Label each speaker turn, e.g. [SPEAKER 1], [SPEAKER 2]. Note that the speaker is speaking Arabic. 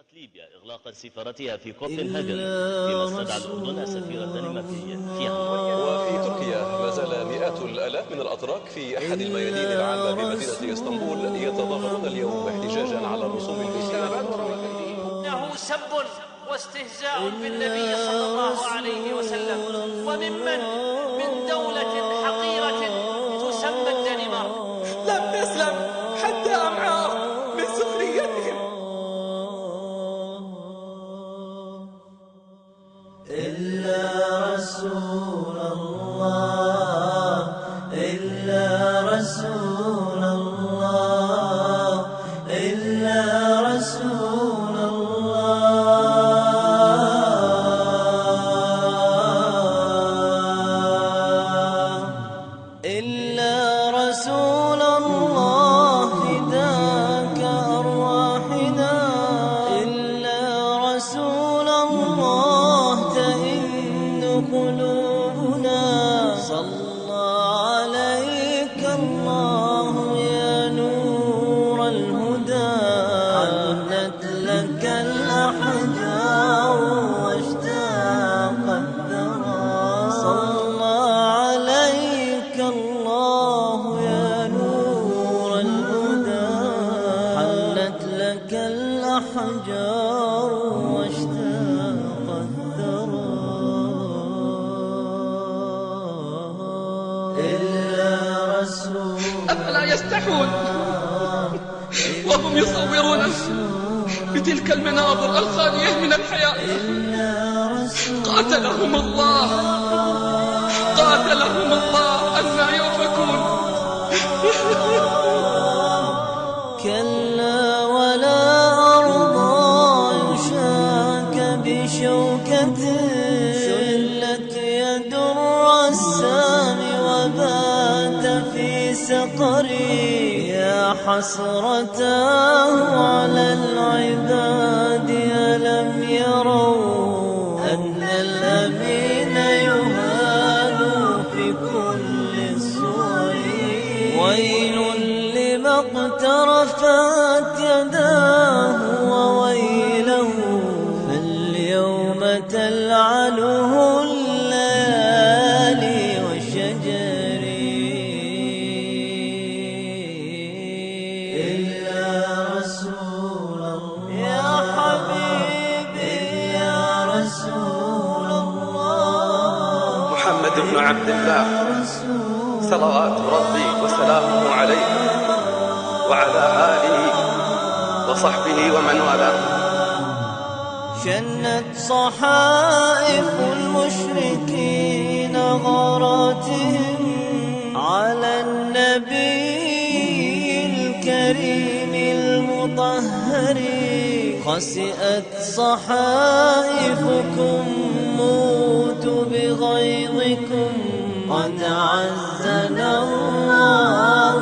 [SPEAKER 1] قررت ليبيا إغلاق سفارتها في كوبنهاجن فيما استدعى الأردن سفير دنماركي فيها.
[SPEAKER 2] وفي تركيا ما زال مئات الآلاف من الأتراك في أحد الميادين العامة بمدينة اسطنبول يتظاهرون اليوم احتجاجا على الرسوم البنزينية.
[SPEAKER 3] إنه سب واستهزاء بالنبي صلى الله عليه وسلم وممن من دولة حقيرة تسمى الدنمارك.
[SPEAKER 4] لم تسلم حتى أمعار من سخريتهم.
[SPEAKER 5] إلا رسول الله، إلا رسول الله، إلا رسول الله، إلا رسول الله فداك أرواحنا، إلا رسول الله تئن قلوبنا. صلى عليك الله يا نور الهدى، حنت لك الأحجار واشتاق الثرى. صلى عليك الله يا نور الهدى، حنت لك الأحجار واشتاق الثرى. إلا رسول
[SPEAKER 4] أفلا يستحون وهم يصورون بتلك المناظر الخالية من الحياة؟ قاتلهم الله، قاتلهم الله أنى يؤفكون.
[SPEAKER 5] كلا ولا أرضى يشاك بشوكة، شلت يد الرسام وبات في سقري. يا حسرتاه على العباد ألم يروا أن الأمين يهان في كل الصور. ويل لما اقترفت يداه وويله، فاليوم تلعنه الليالي والشجر. إلا رسول الله يا حبيبي، يا رسول الله.
[SPEAKER 2] محمد بن عبد الله صلوات ربي وسلامه عليه وعلى آله وصحبه ومن والاه.
[SPEAKER 5] شنت صحائف المشركين غاراتهم على النبي الكريم المطهر. خسئت صحائفكم موتوا بغيظكم، قد عزنا الله